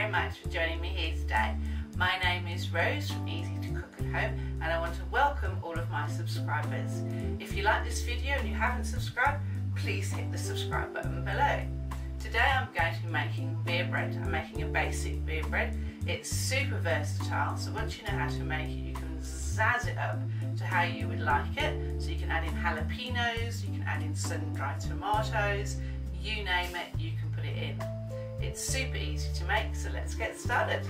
very much for joining me here today. My name is Rose from Easy to Cook at Home, and I want to welcome all of my subscribers. If you like this video and you haven't subscribed, please hit the subscribe button below. Today I'm going to be making beer bread. I'm making a basic beer bread. It's super versatile, so once you know how to make it, you can zazz it up to how you would like it. So you can add in jalapenos, you can add in sun-dried tomatoes, you name it, you can put it in. It's super easy to make, so let's get started.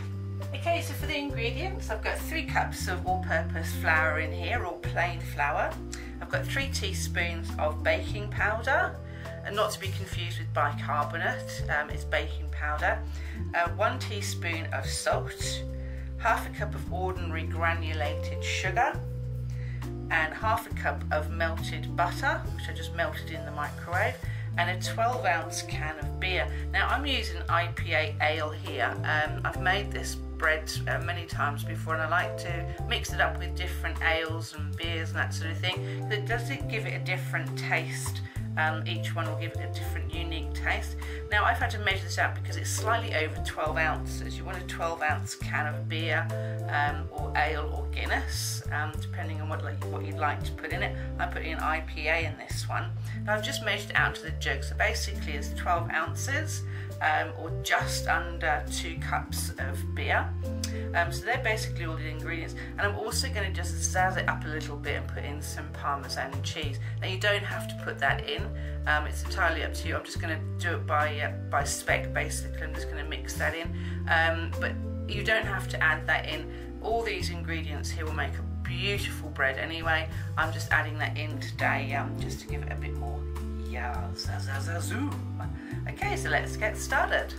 Okay, so for the ingredients, I've got 3 cups of all-purpose flour in here, or plain flour. I've got 3 teaspoons of baking powder, and not to be confused with bicarbonate, it's baking powder. 1 teaspoon of salt, half a cup of ordinary granulated sugar, and half a cup of melted butter, which I just melted in the microwave, and a 12-ounce can of beer. Now I'm using IPA ale here. I've made this bread many times before, and I like to mix it up with different ales and beers and that sort of thing. It does give it a different taste. Each one will give it a different unique taste. Now I've had to measure this out because it's slightly over 12 ounces. You want a 12-ounce can of beer or ale or Guinness, depending on what you'd like to put in it. I put in IPA in this one. Now I've just measured it out to the jug, so basically it's 12 ounces or just under 2 cups of beer. So they're basically all the ingredients, and I'm also going to just zazz it up a little bit and put in some parmesan cheese. Now you don't have to put that in, it's entirely up to you. I'm just going to do it by spec basically. I'm just going to mix that in, but you don't have to add that in. All these ingredients here will make a beautiful bread anyway. I'm just adding that in today just to give it a bit more zazazazoo. Okay, so let's get started.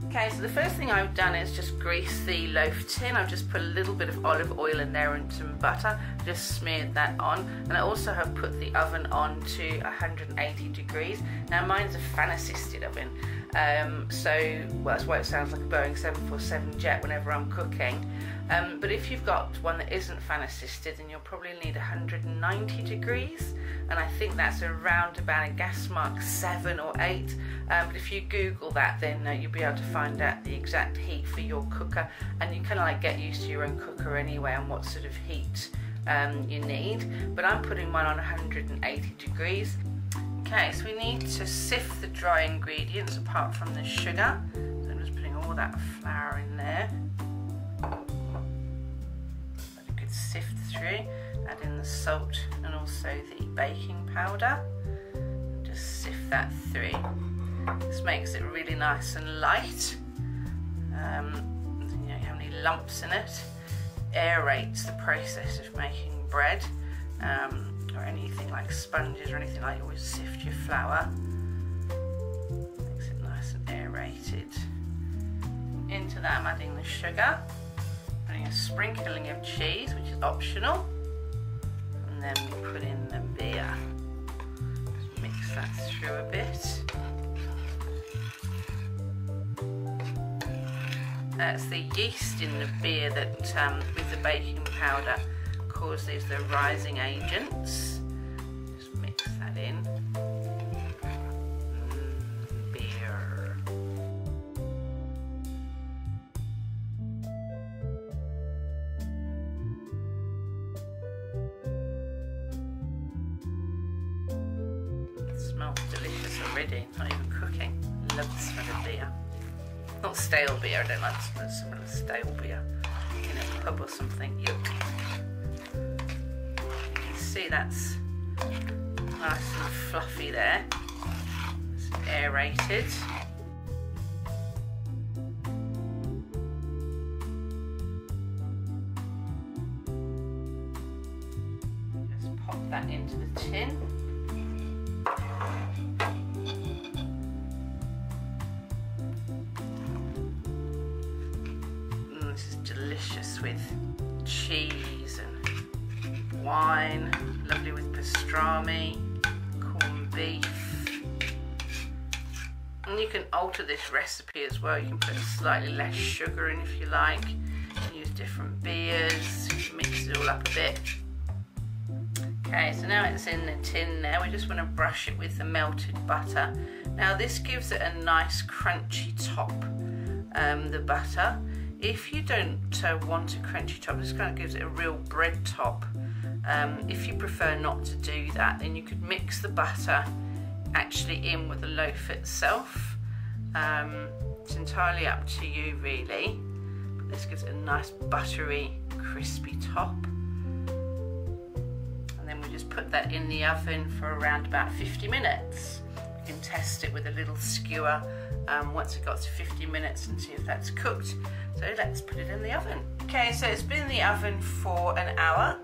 Okay, so the first thing I've done is just grease the loaf tin. I've just put a little bit of olive oil in there and some butter, just smeared that on, and I also have put the oven on to 180 degrees. Now mine's a fan assisted oven, so well, that's why it sounds like a Boeing 747 jet whenever I'm cooking. But if you've got one that isn't fan assisted, then you'll probably need 190 degrees, and I think that's around about a gas mark 7 or 8. But if you Google that, then you'll be able to find out the exact heat for your cooker, and you kind of like get used to your own cooker anyway and what sort of heat you need. But I'm putting mine on 180 degrees. Okay, so we need to sift the dry ingredients apart from the sugar. So I'm just putting all that flour in there. Sift through, add in the salt and also the baking powder. Just sift that through. This makes it really nice and light. You don't have any lumps in it. Aerates the process of making bread, or anything like sponges or anything like. You always sift your flour. Makes it nice and aerated. Into that I'm adding the sugar. Putting a sprinkling of cheese, which is optional, and then we put in the beer. Just mix that through a bit. That's the yeast in the beer that, with the baking powder, causes the rising agents. Just mix that in. Beer. Smells delicious already, not even cooking. Love the smell of beer. Not stale beer, I don't like the smell of stale beer in a pub or something. Yuck. You can see that's nice and fluffy there. It's aerated. Just pop that into the tin. Delicious with cheese and wine, lovely with pastrami, corned beef. And you can alter this recipe as well. You can put slightly less sugar in if you like. You can use different beers, mix it all up a bit. Okay, so now it's in the tin there. We just want to brush it with the melted butter. Now this gives it a nice crunchy top. the butter. If you don't want a crunchy top, this kind of gives it a real bread top. If you prefer not to do that, then you could mix the butter actually in with the loaf itself. It's entirely up to you really, but this gives it a nice buttery, crispy top. And then we just put that in the oven for around about 50 minutes. You can test it with a little skewer once it got to 50 minutes and see if that's cooked. So let's put it in the oven. Okay, so it's been in the oven for an hour.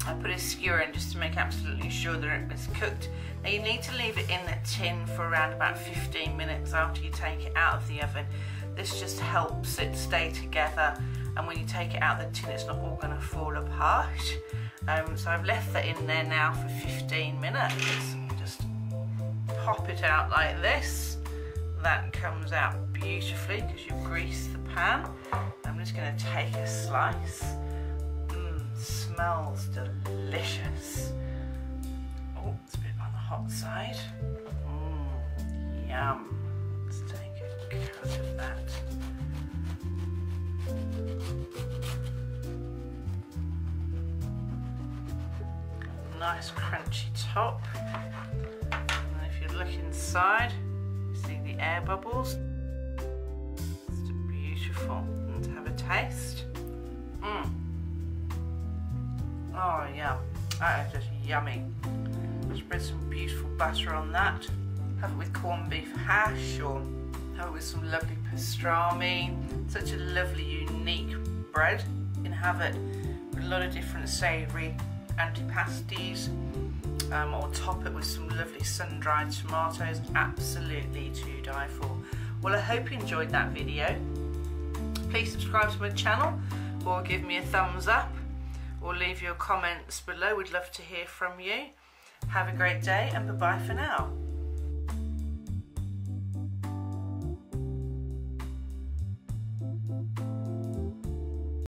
I put a skewer in just to make absolutely sure that it was cooked. Now you need to leave it in the tin for around about 15 minutes after you take it out of the oven. This just helps it stay together, and when you take it out of the tin it's not all going to fall apart. So I've left that in there now for 15 minutes. Just pop it out like this. That comes out beautifully because you've greased the pan. I'm just going to take a slice. Smells delicious. Oh, it's a bit on the hot side. Yum. Let's take a cut of that. Nice crunchy top. And if you look inside, you see the air bubbles. It's beautiful. Let's have a taste. Oh yeah, that is just yummy. Spread some beautiful butter on that. Have it with corned beef hash, or have it with some lovely pastrami. Such a lovely, unique bread. You can have it with a lot of different savoury antipasties, or top it with some lovely sun-dried tomatoes. Absolutely to die for. Well, I hope you enjoyed that video. Please subscribe to my channel, or give me a thumbs up, or leave your comments below. We'd love to hear from you. Have a great day, and bye-bye for now.